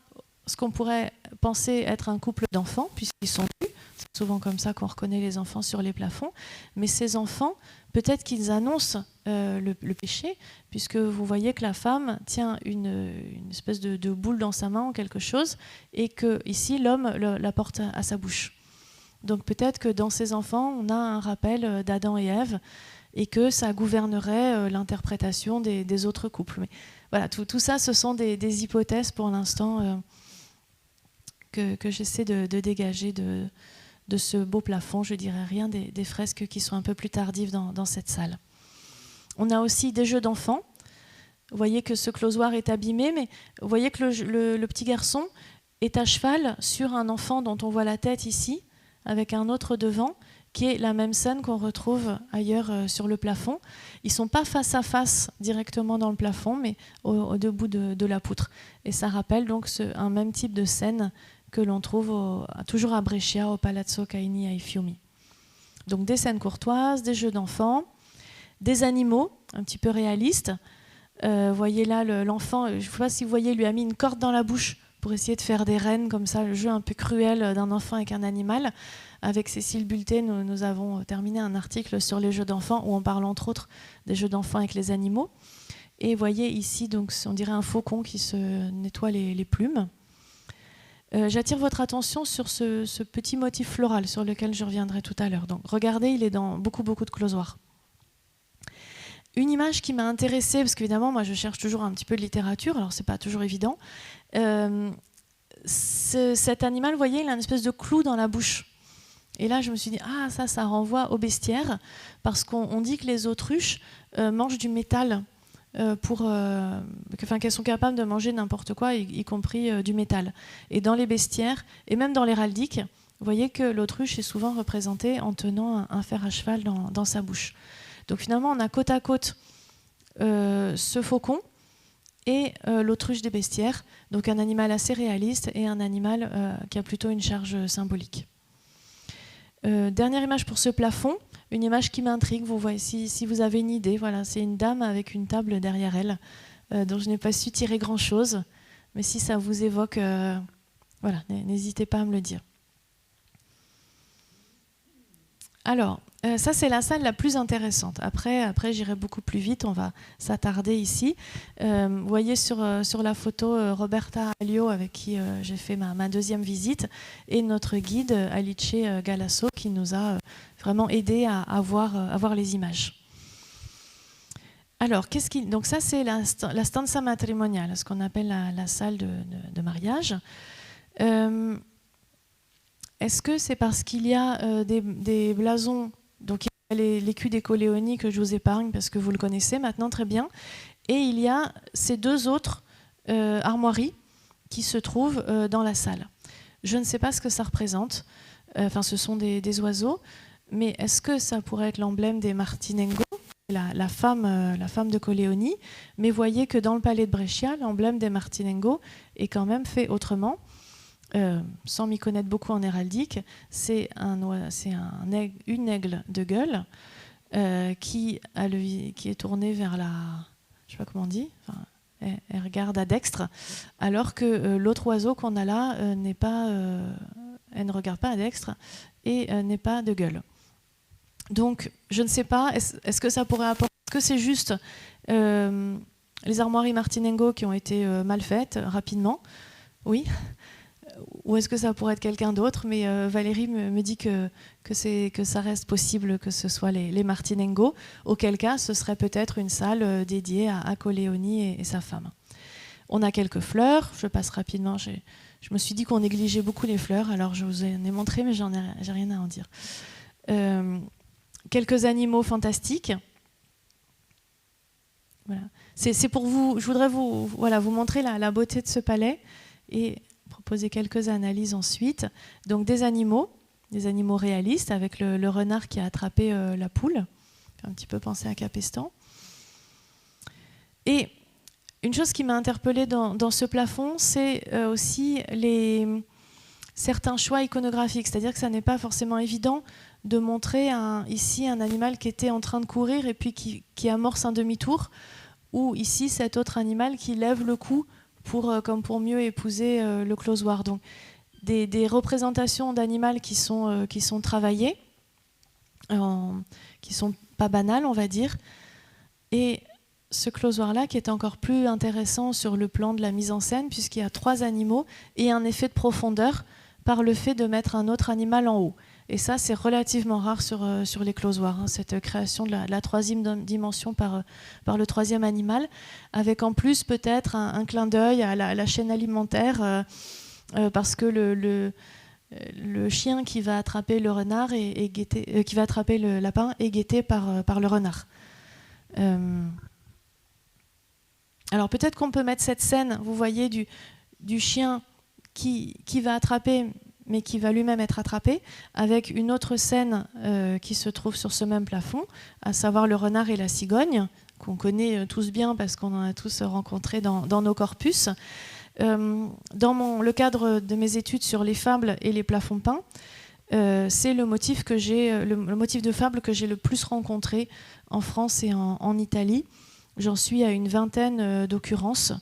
ce qu'on pourrait penser être un couple d'enfants, puisqu'ils sont nus. C'est souvent comme ça qu'on reconnaît les enfants sur les plafonds. Mais ces enfants, peut-être qu'ils annoncent le péché, puisque vous voyez que la femme tient une espèce de boule dans sa main ou quelque chose, et que ici l'homme la porte à sa bouche. Donc peut-être que dans ces enfants, on a un rappel d'Adam et Ève, et que ça gouvernerait l'interprétation des autres couples. Mais voilà, tout ça, ce sont des hypothèses pour l'instant que j'essaie de dégager de ce beau plafond. Je dirais rien des fresques qui sont un peu plus tardives dans cette salle. On a aussi des jeux d'enfants. Vous voyez que ce closoir est abîmé, mais vous voyez que le petit garçon est à cheval sur un enfant dont on voit la tête ici, avec un autre devant, qui est la même scène qu'on retrouve ailleurs sur le plafond. Ils ne sont pas face à face directement dans le plafond, mais au bout de la poutre. Et ça rappelle donc un même type de scène que l'on trouve toujours à Brescia, au Palazzo Caini ai Fiumi. Donc des scènes courtoises, des jeux d'enfants, des animaux un petit peu réalistes. Voyez là l'enfant, je ne sais pas si vous voyez, lui a mis une corde dans la bouche pour essayer de faire des rennes comme ça, le jeu un peu cruel d'un enfant avec un animal. Avec Cécile Bulté, nous avons terminé un article sur les jeux d'enfants où on parle entre autres des jeux d'enfants avec les animaux. Et vous voyez ici, donc, on dirait un faucon qui se nettoie les plumes. J'attire votre attention sur ce petit motif floral sur lequel je reviendrai tout à l'heure. Donc regardez, il est dans beaucoup de closoirs. Une image qui m'a intéressée, parce qu'évidemment, moi je cherche toujours un petit peu de littérature, alors c'est pas toujours évident. Cet animal, vous voyez, il a une espèce de clou dans la bouche. Et là, je me suis dit, ça renvoie au bestiaire, parce qu'on dit que les autruches mangent du métal, qu'elles sont capables de manger n'importe quoi, y compris du métal. Et dans les bestiaires, et même dans l'héraldique, vous voyez que l'autruche est souvent représentée en tenant un fer à cheval dans sa bouche. Donc finalement, on a côte à côte ce faucon et l'autruche des bestiaires, donc un animal assez réaliste et un animal qui a plutôt une charge symbolique. Dernière image pour ce plafond, une image qui m'intrigue. Vous voyez, si vous avez une idée, voilà, c'est une dame avec une table derrière elle, dont je n'ai pas su tirer grand-chose, mais si ça vous évoque, voilà, n'hésitez pas à me le dire. Alors, ça c'est la salle la plus intéressante. Après j'irai beaucoup plus vite, on va s'attarder ici. Vous voyez sur la photo Roberta Alio avec qui j'ai fait ma deuxième visite, et notre guide Alice Galasso qui nous a vraiment aidé à voir les images. Alors, donc ça c'est la stanza matrimoniale, ce qu'on appelle la salle de mariage. Est-ce que c'est parce qu'il y a des blasons, donc il y a l'écu des Coleoni que je vous épargne parce que vous le connaissez maintenant très bien, et il y a ces deux autres armoiries qui se trouvent dans la salle. Je ne sais pas ce que ça représente, ce sont des oiseaux, mais est-ce que ça pourrait être l'emblème des Martinengo, la femme de Coleoni? Mais voyez que dans le palais de Brescia, l'emblème des Martinengo est quand même fait autrement. Sans m'y connaître beaucoup en héraldique, c'est une aigle de gueule qui est tournée vers la, je sais pas comment on dit, elle regarde à dextre, alors que l'autre oiseau qu'on a là elle ne regarde pas à dextre et n'est pas de gueule. Donc, je ne sais pas, est-ce que ça pourrait apporter... Est-ce que c'est juste les armoiries Martinengo qui ont été mal faites rapidement? Oui. Ou est-ce que ça pourrait être quelqu'un d'autre? Mais Valérie me dit que ça reste possible que ce soit les Martinengo, auquel cas ce serait peut-être une salle dédiée à Colleoni et sa femme. On a quelques fleurs, je passe rapidement, je me suis dit qu'on négligeait beaucoup les fleurs, alors je vous en ai montré, mais j'ai rien à en dire. Quelques animaux fantastiques. Voilà. C'est pour vous, je voudrais vous montrer la beauté de ce palais et proposer quelques analyses ensuite. Donc des animaux réalistes avec le renard qui a attrapé la poule, fait un petit peu penser à Capestan. Et une chose qui m'a interpellée dans ce plafond, c'est aussi certains choix iconographiques, c'est-à-dire que ça n'est pas forcément évident de montrer ici un animal qui était en train de courir et puis qui amorce un demi-tour, ou ici cet autre animal qui lève le cou comme pour mieux épouser le closoir. Donc des représentations d'animal qui sont travaillées, qui sont pas banales, on va dire, et ce closoir-là qui est encore plus intéressant sur le plan de la mise en scène, puisqu'il y a 3 animaux et un effet de profondeur par le fait de mettre un autre animal en haut. Et ça, c'est relativement rare sur les closoirs, hein, cette création de la 3e dimension par le 3e animal, avec en plus peut-être un clin d'œil à la chaîne alimentaire, parce que le chien qui va attraper le renard qui va attraper le lapin est guetté par le renard. Alors peut-être qu'on peut mettre cette scène, vous voyez, du chien qui va attraper, mais qui va lui-même être attrapé, avec une autre scène qui se trouve sur ce même plafond, à savoir le renard et la cigogne, qu'on connaît tous bien parce qu'on en a tous rencontré dans nos corpus. Dans le cadre de mes études sur les fables et les plafonds peints, c'est le motif de fable que j'ai le plus rencontré en France et en Italie. J'en suis à une vingtaine d'occurrences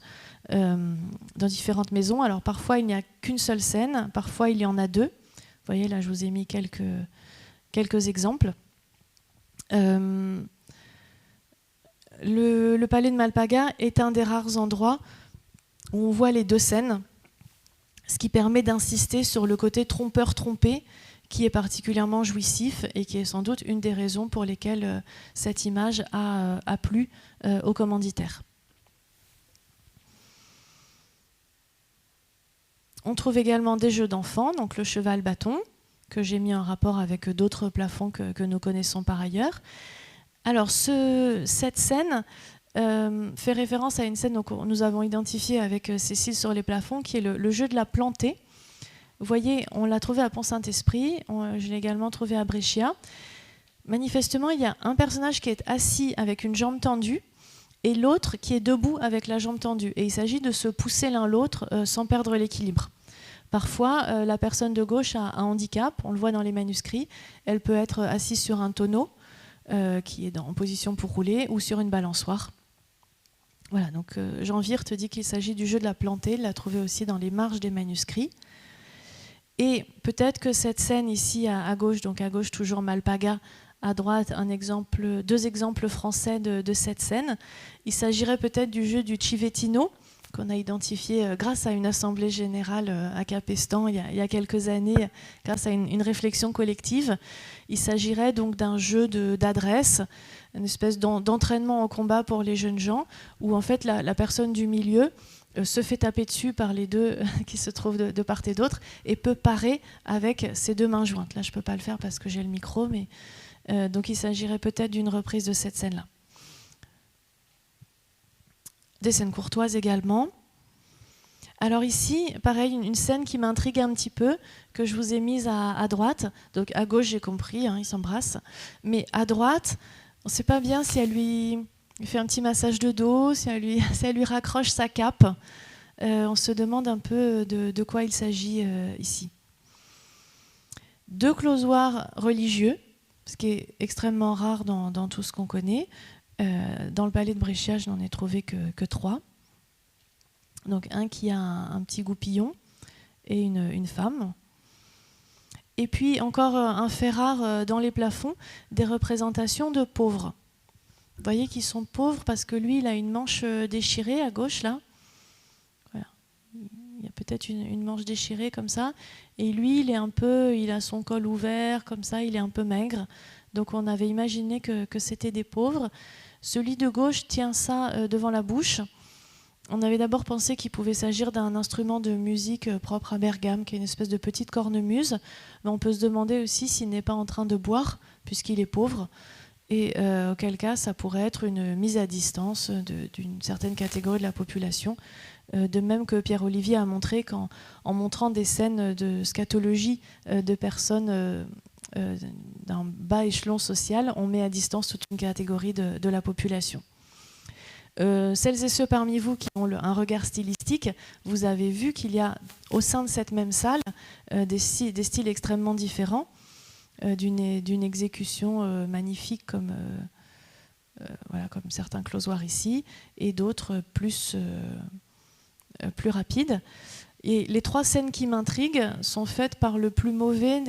dans différentes maisons. Alors parfois il n'y a qu'une seule scène, parfois il y en a 2. Vous voyez là, je vous ai mis quelques exemples. Le palais de Malpaga est un des rares endroits où on voit les 2 scènes, ce qui permet d'insister sur le côté trompeur-trompé qui est particulièrement jouissif et qui est sans doute une des raisons pour lesquelles cette image a plu aux commanditaires. On trouve également des jeux d'enfants, donc le cheval-bâton, que j'ai mis en rapport avec d'autres plafonds que nous connaissons par ailleurs. Alors cette scène fait référence à une scène que nous avons identifiée avec Cécile sur les plafonds, qui est le jeu de la plantée. Vous voyez, on l'a trouvé à Pont-Saint-Esprit, je l'ai également trouvé à Brescia. Manifestement, il y a un personnage qui est assis avec une jambe tendue et l'autre qui est debout avec la jambe tendue. Et il s'agit de se pousser l'un l'autre sans perdre l'équilibre. Parfois, la personne de gauche a un handicap, on le voit dans les manuscrits. Elle peut être assise sur un tonneau qui est en position pour rouler ou sur une balançoire. Voilà, donc Jean Wirth dit qu'il s'agit du jeu de la plantée, il l'a trouvé aussi dans les marges des manuscrits. Et peut-être que cette scène ici à gauche, donc à gauche toujours Malpaga, à droite 2 exemples français de cette scène. Il s'agirait peut-être du jeu du Civettino, qu'on a identifié grâce à une assemblée générale à Capestan il y a quelques années, grâce à une réflexion collective. Il s'agirait donc d'un jeu d'adresse, une espèce d'entraînement au combat pour les jeunes gens, où en fait la personne du milieu se fait taper dessus par les 2 qui se trouvent de part et d'autre et peut parer avec ses 2 mains jointes. Là, je ne peux pas le faire parce que j'ai le micro, mais donc il s'agirait peut-être d'une reprise de cette scène-là. Des scènes courtoises également. Alors ici, pareil, une scène qui m'intrigue un petit peu, que je vous ai mise à droite. Donc à gauche, j'ai compris, hein, ils s'embrassent. Mais à droite, on ne sait pas bien si elle lui fait un petit massage de dos, si elle lui raccroche sa cape. On se demande un peu de quoi il s'agit ici. 2 closoirs religieux, ce qui est extrêmement rare dans tout ce qu'on connaît. Dans le palais de Brescia, je n'en ai trouvé que 3. Donc un qui a un petit goupillon et une femme. Et puis encore un fait rare dans les plafonds, des représentations de pauvres. Vous voyez qu'ils sont pauvres parce que lui, il a une manche déchirée à gauche, là. Voilà. Il y a peut-être une manche déchirée comme ça. Et lui, il a son col ouvert, comme ça, il est un peu maigre. Donc on avait imaginé que c'était des pauvres. Celui de gauche tient ça devant la bouche. On avait d'abord pensé qu'il pouvait s'agir d'un instrument de musique propre à Bergame, qui est une espèce de petite cornemuse. Mais on peut se demander aussi s'il n'est pas en train de boire, puisqu'il est pauvre. Et auquel cas, ça pourrait être une mise à distance d'une certaine catégorie de la population. De même que Pierre-Olivier a montré qu'en montrant des scènes de scatologie de personnes d'un bas échelon social, on met à distance toute une catégorie de la population. Celles et ceux parmi vous qui ont un regard stylistique, vous avez vu qu'il y a au sein de cette même salle des styles extrêmement différents, d'une exécution magnifique comme certains closoirs ici, et d'autres plus rapides. Et les trois scènes qui m'intriguent sont faites par le plus mauvais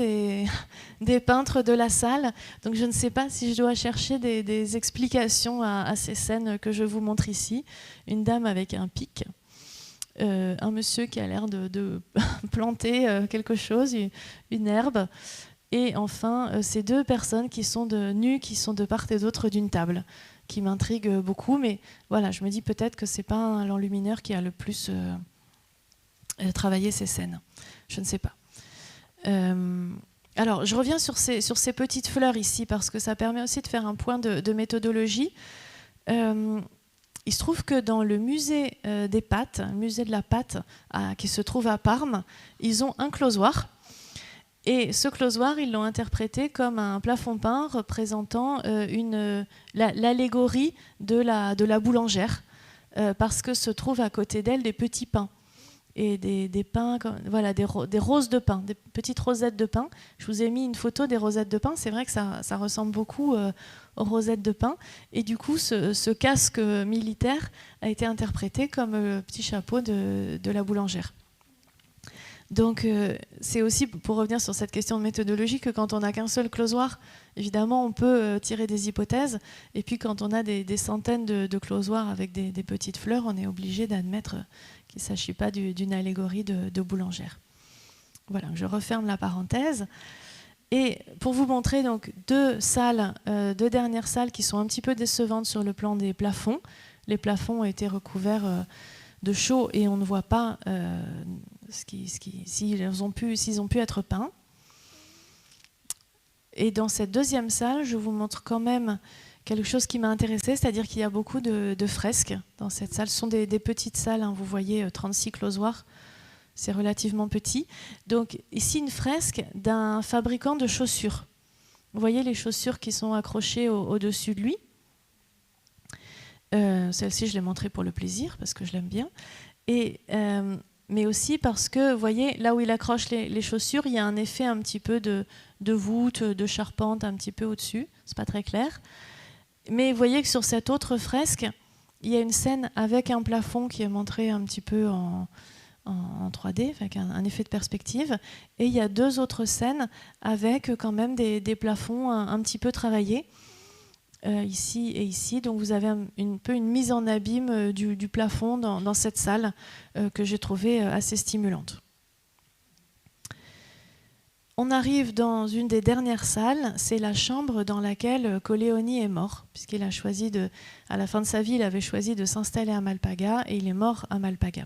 des peintres de la salle. Donc je ne sais pas si je dois chercher des explications à ces scènes que je vous montre ici. Une dame avec un pic, un monsieur qui a l'air de planter quelque chose, une herbe, et enfin ces deux personnes qui sont nues, qui sont de part et d'autre d'une table, qui m'intriguent beaucoup. Mais voilà, je me dis peut-être que c'est pas l'enlumineur qui a le plus travailler ces scènes. Je ne sais pas. Alors, je reviens sur ces petites fleurs ici, parce que ça permet aussi de faire un point de méthodologie. Il se trouve que dans le musée des pâtes, le musée de la pâte, qui se trouve à Parme, ils ont un closoir. Et ce closoir, ils l'ont interprété comme un plafond peint représentant l'allégorie de la boulangère, parce que se trouvent à côté d'elle des petits pains. Et des pains, voilà, des roses de pain, des petites rosettes de pain. Je vous ai mis une photo des rosettes de pain. C'est vrai que ça ressemble beaucoup aux rosettes de pain. Et du coup, ce casque militaire a été interprété comme le petit chapeau de la boulangère. Donc, c'est aussi, pour revenir sur cette question de méthodologie, que quand on n'a qu'un seul closoir, évidemment, on peut tirer des hypothèses. Et puis, quand on a des centaines de closoirs avec des petites fleurs, on est obligé d'admettre qu'il ne s'agit pas d'une allégorie de boulangère. Voilà, je referme la parenthèse. Et pour vous montrer donc deux dernières salles qui sont un petit peu décevantes sur le plan des plafonds. Les plafonds ont été recouverts de chaux et on ne voit pas s'ils ont pu être peints. Et dans cette deuxième salle, je vous montre quand même quelque chose qui m'a intéressée, c'est-à-dire qu'il y a beaucoup de fresques dans cette salle. Ce sont des petites salles, hein, vous voyez, 36 closoirs, c'est relativement petit. Donc ici, une fresque d'un fabricant de chaussures. Vous voyez les chaussures qui sont accrochées au-dessus de lui. Celle-ci, je l'ai montrée pour le plaisir, parce que je l'aime bien. Mais aussi parce que, vous voyez, là où il accroche les chaussures, il y a un effet un petit peu de voûte, de charpente un petit peu au-dessus. C'est pas très clair. Mais vous voyez que sur cette autre fresque, il y a une scène avec un plafond qui est montré un petit peu en 3D, avec un effet de perspective. Et il y a deux autres scènes avec quand même des plafonds un petit peu travaillés. Ici et ici, donc vous avez un peu une mise en abîme du plafond dans cette salle que j'ai trouvée assez stimulante. On arrive dans une des dernières salles, c'est la chambre dans laquelle Colleoni est mort, puisqu'il a choisi à la fin de sa vie, il avait choisi de s'installer à Malpaga et il est mort à Malpaga.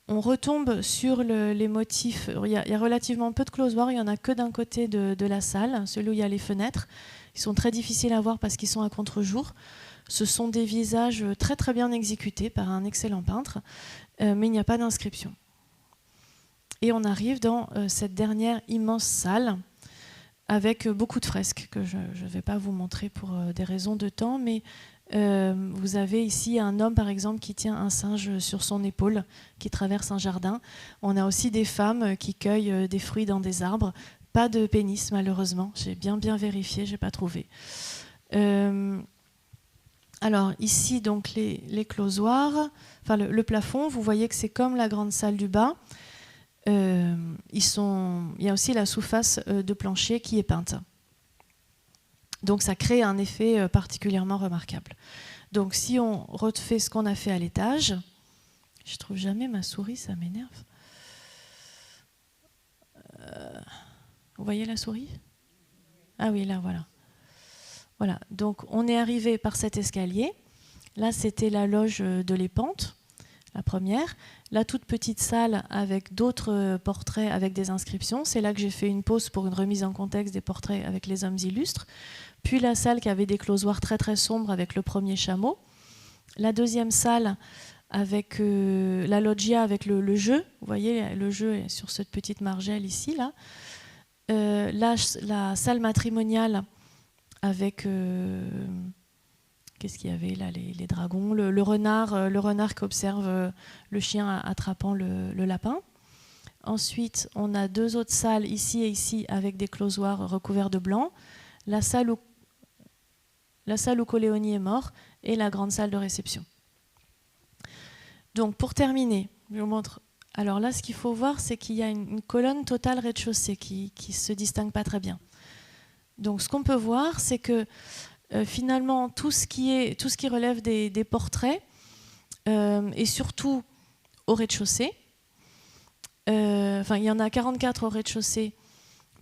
On retombe sur les motifs, il y a relativement peu de closoirs, il n'y en a que d'un côté de la salle, celui où il y a les fenêtres. Ils sont très difficiles à voir parce qu'ils sont à contre-jour. Ce sont des visages très très bien exécutés par un excellent peintre, mais il n'y a pas d'inscription. Et on arrive dans cette dernière immense salle avec beaucoup de fresques que je ne vais pas vous montrer pour des raisons de temps, mais vous avez ici un homme par exemple qui tient un singe sur son épaule, qui traverse un jardin. On a aussi des femmes qui cueillent des fruits dans des arbres. Pas de pénis malheureusement, j'ai bien vérifié, j'ai pas trouvé. Alors ici, donc les closoirs, enfin le plafond, vous voyez que c'est comme la grande salle du bas. Il y a aussi la sous-face de plancher qui est peinte. Donc ça crée un effet particulièrement remarquable. Donc si on refait ce qu'on a fait à l'étage, je trouve jamais ma souris, ça m'énerve. Vous voyez la souris? Ah oui, là, voilà. Voilà, donc on est arrivé par cet escalier. Là, c'était la loge de l'Épante, la première. La toute petite salle avec d'autres portraits avec des inscriptions. C'est là que j'ai fait une pause pour une remise en contexte des portraits avec les hommes illustres. Puis la salle qui avait des closoirs très très sombres avec le premier chameau. La deuxième salle avec la loggia avec le jeu. Vous voyez, le jeu est sur cette petite margelle ici. Là. La salle matrimoniale avec qu'est-ce qu'il y avait là, les dragons, le renard qui observe le chien attrapant le lapin. Ensuite, on a deux autres salles ici et ici avec des closoirs recouverts de blanc. La salle où Coléoni est mort et la grande salle de réception. Donc pour terminer, je vous montre. Alors là, ce qu'il faut voir, c'est qu'il y a une colonne totale rez-de-chaussée qui ne se distingue pas très bien. Donc ce qu'on peut voir, c'est que finalement, tout ce qui relève des portraits, et surtout au rez-de-chaussée, il y en a 44 au rez-de-chaussée,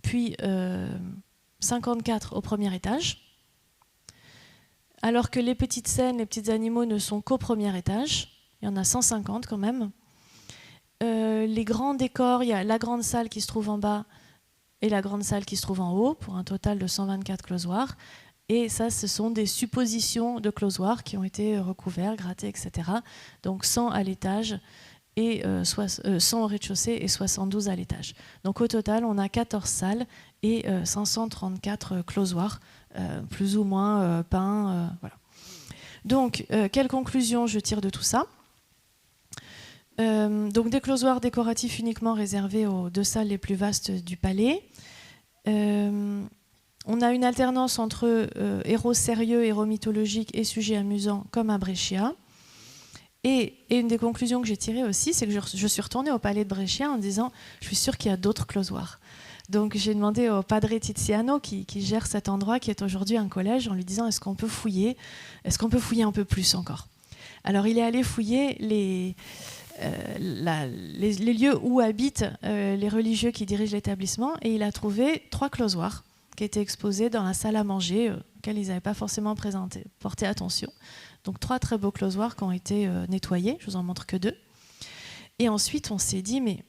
puis 54 au premier étage, alors que les petites scènes, les petits animaux ne sont qu'au premier étage, il y en a 150 quand même. Les grands décors, il y a la grande salle qui se trouve en bas et la grande salle qui se trouve en haut, pour un total de 124 closoirs. Et ça, ce sont des suppositions de closoirs qui ont été recouverts, grattés, etc. Donc 100 à l'étage, et 100 au rez-de-chaussée et 72 à l'étage. Donc au total, on a 14 salles et 534 closoirs, plus ou moins peints. Voilà. Donc, quelle conclusion je tire de tout ça ? Donc des closoirs décoratifs uniquement réservés aux deux salles les plus vastes du palais. On a une alternance entre héros sérieux, héros mythologiques et sujets amusants comme à Brescia. Et une des conclusions que j'ai tirées aussi, c'est que je suis retournée au palais de Brescia en disant « je suis sûre qu'il y a d'autres closoirs ». Donc j'ai demandé au padre Tiziano qui gère cet endroit, qui est aujourd'hui un collège, en lui disant « est-ce qu'on peut fouiller un peu plus encore ?» Alors il est allé fouiller les lieux où habitent les religieux qui dirigent l'établissement, et il a trouvé 3 closoirs qui étaient exposés dans la salle à manger, auxquels ils n'avaient pas forcément porté attention. Donc 3 très beaux closoirs qui ont été nettoyés, je vous en montre que 2. Et ensuite on s'est dit, mais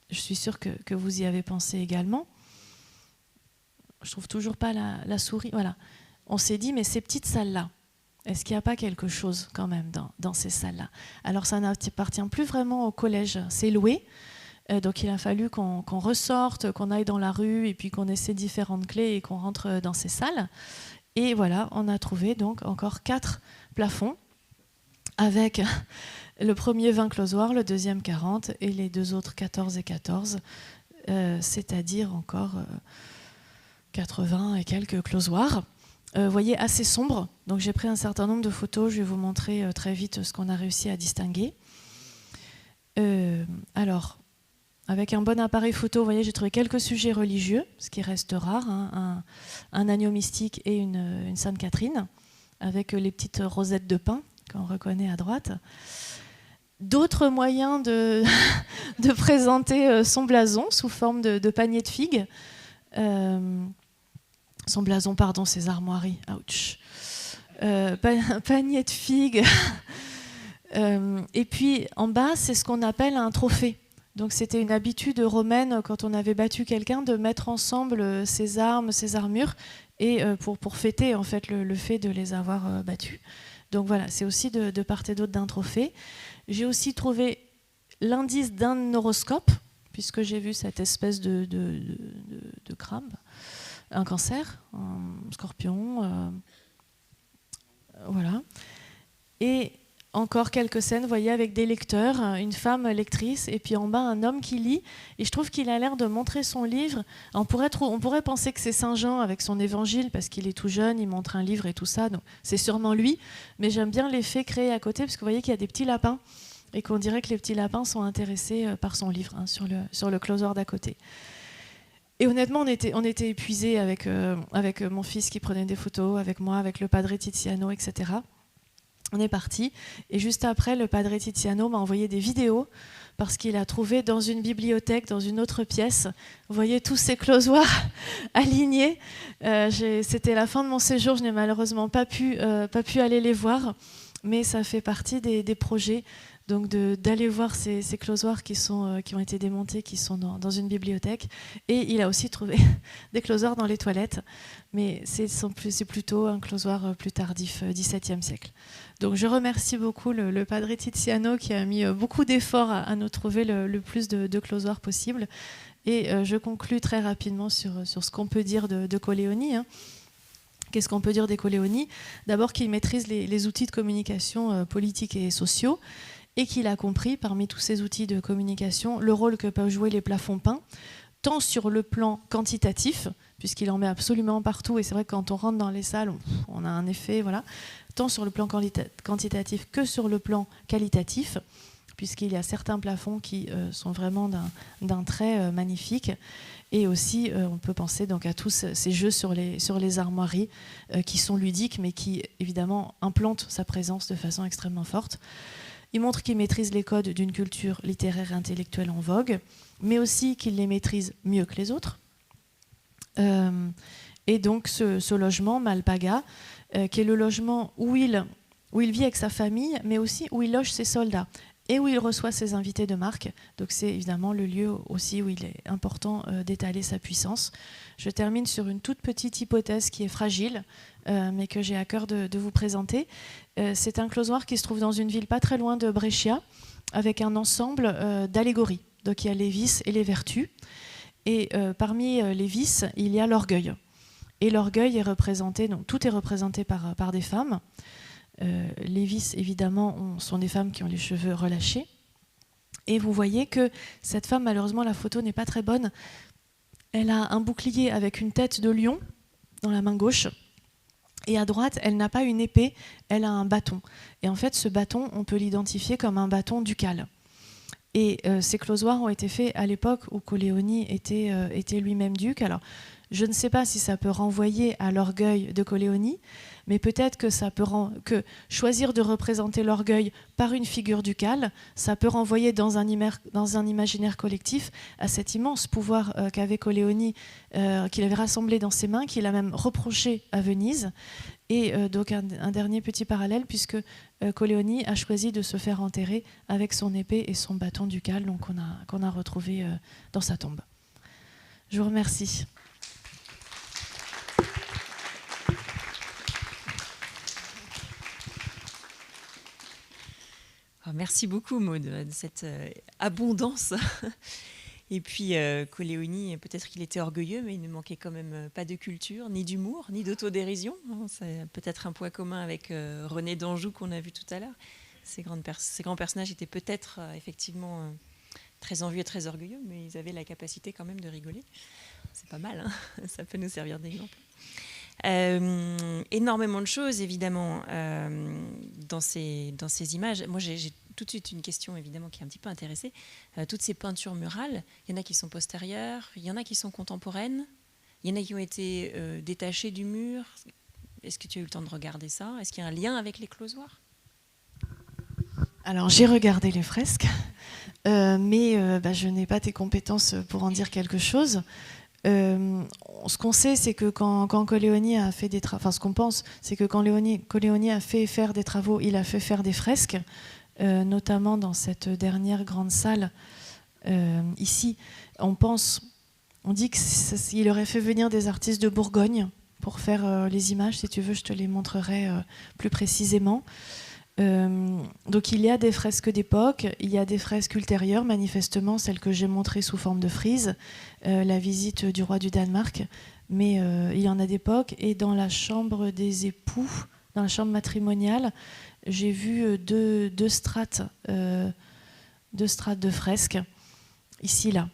je suis sûre que vous y avez pensé également, je trouve toujours pas la souris, voilà. On s'est dit, mais ces petites salles-là, est-ce qu'il n'y a pas quelque chose quand même dans ces salles-là? Alors ça n'appartient plus vraiment au collège, c'est loué. Donc il a fallu qu'on ressorte, qu'on aille dans la rue et puis qu'on essaie différentes clés et qu'on rentre dans ces salles. Et voilà, on a trouvé donc encore 4 plafonds avec le premier 20 closoirs, le deuxième 40 et les deux autres 14 et 14, c'est-à-dire encore 80 et quelques closoirs. Vous voyez, assez sombre. Donc j'ai pris un certain nombre de photos, je vais vous montrer très vite ce qu'on a réussi à distinguer. Alors, avec un bon appareil photo, vous voyez, j'ai trouvé quelques sujets religieux, ce qui reste rare, hein, un agneau mystique et une Sainte Catherine, avec les petites rosettes de pin qu'on reconnaît à droite. D'autres moyens de présenter son blason sous forme de panier de figues. Son blason, pardon, ses armoiries. Ouch. Panier de figues. Et puis en bas, c'est ce qu'on appelle un trophée. Donc c'était une habitude romaine, quand on avait battu quelqu'un, de mettre ensemble ses armes, ses armures, et pour fêter en fait le fait de les avoir battus. Donc voilà, c'est aussi de part et d'autre d'un trophée. J'ai aussi trouvé l'indice d'un horoscope, puisque j'ai vu cette espèce de crabe, un cancer, un scorpion, voilà. Et encore quelques scènes, vous voyez, avec des lecteurs, une femme lectrice, et puis en bas, un homme qui lit. Et je trouve qu'il a l'air de montrer son livre. On pourrait penser que c'est Saint Jean avec son évangile, parce qu'il est tout jeune, il montre un livre et tout ça. Donc c'est sûrement lui. Mais j'aime bien l'effet créé à côté, parce que vous voyez qu'il y a des petits lapins, et qu'on dirait que les petits lapins sont intéressés par son livre, hein, sur le closer d'à côté. Et honnêtement, on était épuisés avec mon fils qui prenait des photos, avec moi, avec le Padre Tiziano, etc. On est parti, et juste après, le Padre Tiziano m'a envoyé des vidéos parce qu'il a trouvé dans une bibliothèque, dans une autre pièce, vous voyez tous ces closoirs alignés. C'était la fin de mon séjour, je n'ai malheureusement pas pu aller les voir, mais ça fait partie des projets, donc d'aller voir ces closoirs qui ont été démontés, qui sont dans une bibliothèque. Et il a aussi trouvé des closoirs dans les toilettes, mais c'est plutôt un closoir plus tardif, XVIIe siècle. Donc je remercie beaucoup le Padre Tiziano qui a mis beaucoup d'efforts à nous trouver le plus de closoirs possible. Et je conclus très rapidement sur ce qu'on peut dire de Colleoni, hein. Qu'est-ce qu'on peut dire des Colleoni ? D'abord qu'il maîtrise les outils de communication politiques et sociaux, et qu'il a compris, parmi tous ces outils de communication, le rôle que peuvent jouer les plafonds peints, tant sur le plan quantitatif, puisqu'il en met absolument partout, et c'est vrai que quand on rentre dans les salles, on a un effet, voilà, tant sur le plan quantitatif que sur le plan qualitatif, puisqu'il y a certains plafonds qui sont vraiment d'un trait magnifique. Et aussi, on peut penser donc à tous ces jeux sur les armoiries qui sont ludiques, mais qui, évidemment, implantent sa présence de façon extrêmement forte. Il montre qu'il maîtrise les codes d'une culture littéraire et intellectuelle en vogue, mais aussi qu'il les maîtrise mieux que les autres. Et donc, ce logement, Malpaga, qui est le logement où il vit avec sa famille, mais aussi où il loge ses soldats et où il reçoit ses invités de marque. Donc c'est évidemment le lieu aussi où il est important d'étaler sa puissance. Je termine sur une toute petite hypothèse qui est fragile, mais que j'ai à cœur de vous présenter. C'est un closoir qui se trouve dans une ville pas très loin de Brescia, avec un ensemble d'allégories. Donc il y a les vices et les vertus. Et parmi les vices, il y a l'orgueil. Et l'orgueil est représenté, donc tout est représenté par des femmes. Les vices, évidemment, sont des femmes qui ont les cheveux relâchés. Et vous voyez que cette femme, malheureusement, la photo n'est pas très bonne. Elle a un bouclier avec une tête de lion dans la main gauche. Et à droite, elle n'a pas une épée, elle a un bâton. Et en fait, ce bâton, on peut l'identifier comme un bâton ducal. Et ces closoirs ont été faits à l'époque où Colleoni était lui-même duc. Alors, je ne sais pas si ça peut renvoyer à l'orgueil de Colleoni, mais peut-être que choisir de représenter l'orgueil par une figure ducale, ça peut renvoyer dans un imaginaire collectif à cet immense pouvoir qu'avait Colleoni, qu'il avait rassemblé dans ses mains, qu'il a même reproché à Venise. Et donc un dernier petit parallèle, puisque Colleoni a choisi de se faire enterrer avec son épée et son bâton ducal, donc qu'on a retrouvé dans sa tombe. Je vous remercie. Merci beaucoup, Maud, de cette abondance. Et puis, Colleoni, peut-être qu'il était orgueilleux, mais il ne manquait quand même pas de culture, ni d'humour, ni d'autodérision. C'est peut-être un point commun avec René d'Anjou qu'on a vu tout à l'heure. Ces grands personnages étaient peut-être effectivement très envieux et très orgueilleux, mais ils avaient la capacité quand même de rigoler. C'est pas mal, hein. Ça peut nous servir d'exemple. Énormément de choses, évidemment, dans ces images. Moi, j'ai tout de suite une question, évidemment, qui est un petit peu intéressée. Toutes ces peintures murales, il y en a qui sont postérieures, il y en a qui sont contemporaines, il y en a qui ont été détachées du mur. Est-ce que tu as eu le temps de regarder ça ? Est-ce qu'il y a un lien avec les closoirs ? Alors, j'ai regardé les fresques, mais je n'ai pas tes compétences pour en dire quelque chose. Ce qu'on sait, c'est que quand Colleoni a fait des travaux, enfin ce qu'on pense, c'est que quand Colleoni a fait faire des travaux, il a fait faire des fresques, notamment dans cette dernière grande salle. Ici, on dit qu'il aurait fait venir des artistes de Bourgogne pour faire les images. Si tu veux, je te les montrerai plus précisément. Donc il y a des fresques d'époque, il y a des fresques ultérieures, manifestement celles que j'ai montrées sous forme de frise, la visite du roi du Danemark, mais il y en a d'époque. Et dans la chambre des époux, dans la chambre matrimoniale, j'ai vu deux strates de fresques, ici, là.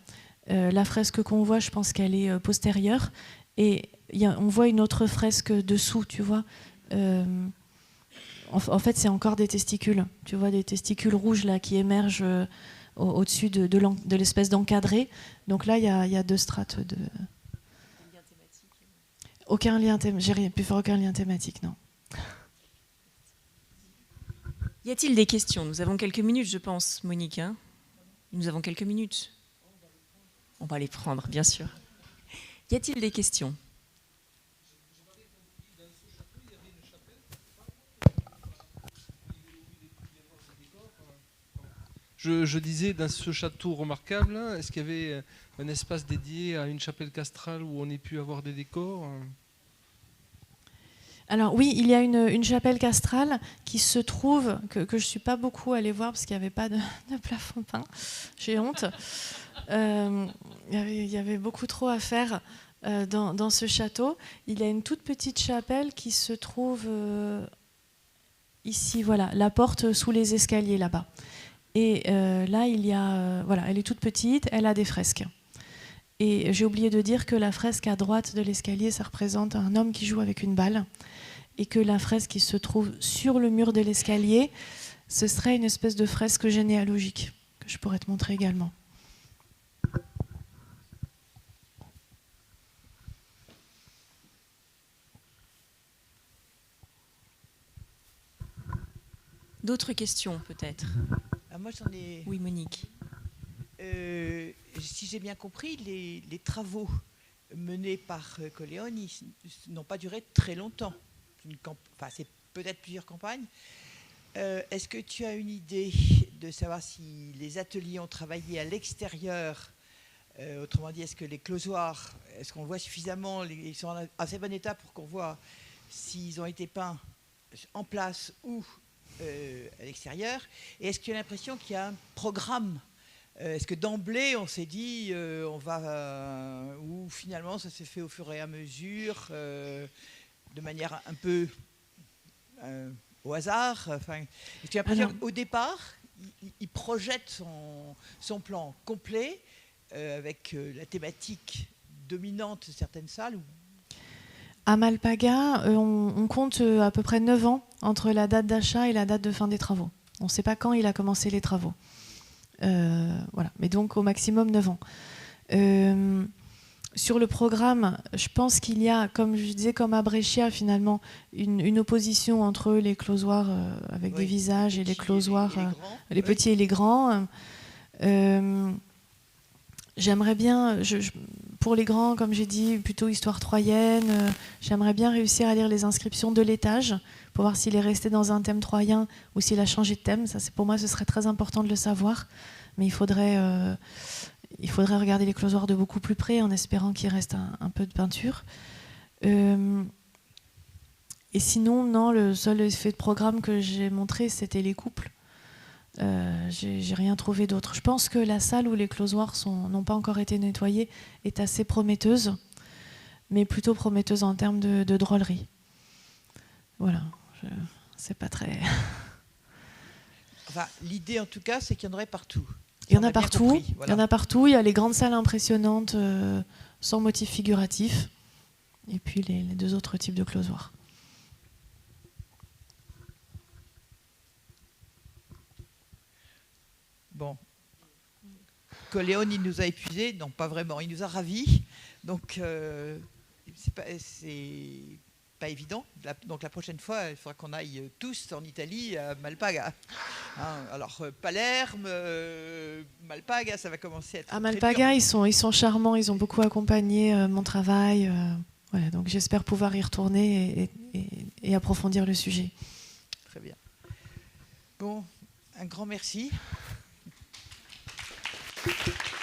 La fresque qu'on voit, je pense qu'elle est postérieure. Et on voit une autre fresque dessous, tu vois. En fait, c'est encore des testicules. Tu vois, des testicules rouges là, qui émergent au-dessus de l'espèce d'encadré. Donc là, il y a deux strates de... Aucun lien thématique. J'ai pu faire aucun lien thématique, non. Y a-t-il des questions? Nous avons quelques minutes, je pense, Monique. Hein, nous avons quelques minutes. On va les prendre, bien sûr. Y a-t-il des questions? Je disais, dans ce château remarquable, est-ce qu'il y avait un espace dédié à une chapelle castrale où on ait pu avoir des décors? Alors oui, il y a une chapelle castrale qui se trouve, que je ne suis pas beaucoup allée voir parce qu'il n'y avait pas de plafond peint. J'ai honte. Il y avait beaucoup trop à faire dans ce château. Il y a une toute petite chapelle qui se trouve ici, voilà, la porte sous les escaliers là-bas. Et là, il y a, voilà, elle est toute petite, elle a des fresques. Et j'ai oublié de dire que la fresque à droite de l'escalier, ça représente un homme qui joue avec une balle. Et que la fresque qui se trouve sur le mur de l'escalier, ce serait une espèce de fresque généalogique, que je pourrais te montrer également. D'autres questions, peut-être? Moi, j'en ai... Oui, Monique. Si j'ai bien compris, les travaux menés par Colleoni n'ont pas duré très longtemps. Enfin, c'est peut-être plusieurs campagnes. Est-ce que tu as une idée de savoir si les ateliers ont travaillé à l'extérieur? Autrement dit, est-ce que les closoirs, est-ce qu'on voit suffisamment, ils sont en assez bon état pour qu'on voit s'ils ont été peints en place ou à l'extérieur? Et est-ce qu'il y a l'impression qu'il y a un programme? Est-ce que d'emblée on s'est dit on va ou finalement ça s'est fait au fur et à mesure de manière un peu au hasard? Enfin, est-ce que tu as l'impression qu'au départ il projette son plan complet avec la thématique dominante de certaines salles? À Malpaga, on compte à peu près 9 ans entre la date d'achat et la date de fin des travaux. On ne sait pas quand il a commencé les travaux. Voilà. Mais donc au maximum 9 ans. Sur le programme, je pense qu'il y a, comme je disais, comme à Brescia finalement, une opposition entre les closoirs avec des visages et les closoirs, les petits et les grands. J'aimerais bien, pour les grands, comme j'ai dit, plutôt histoire troyenne, j'aimerais bien réussir à lire les inscriptions de l'étage pour voir s'il est resté dans un thème troyen ou s'il a changé de thème. Ça, pour moi, ce serait très important de le savoir. Mais il faudrait regarder les closoirs de beaucoup plus près en espérant qu'il reste un peu de peinture. Et sinon, non, le seul effet de programme que j'ai montré, c'était les couples. J'ai rien trouvé d'autre. Je pense que la salle où les closoirs n'ont pas encore été nettoyés est assez prometteuse, mais plutôt prometteuse en termes de drôlerie. Voilà, c'est pas très... Enfin, l'idée en tout cas, c'est qu'il y en aurait partout. Il y en a partout, compris, voilà. Il y en a partout. Il y a les grandes salles impressionnantes sans motif figuratif, et puis les deux autres types de closoirs. Bon, Colleoni nous a épuisés, non pas vraiment, il nous a ravis, donc c'est pas évident. Donc la prochaine fois, il faudra qu'on aille tous en Italie à Malpaga. Hein, alors Palerme, Malpaga, ça va commencer à être. À Malpaga, ils sont charmants, ils ont beaucoup accompagné mon travail. Voilà, donc j'espère pouvoir y retourner et approfondir le sujet. Très bien. Bon, un grand merci. Thank you.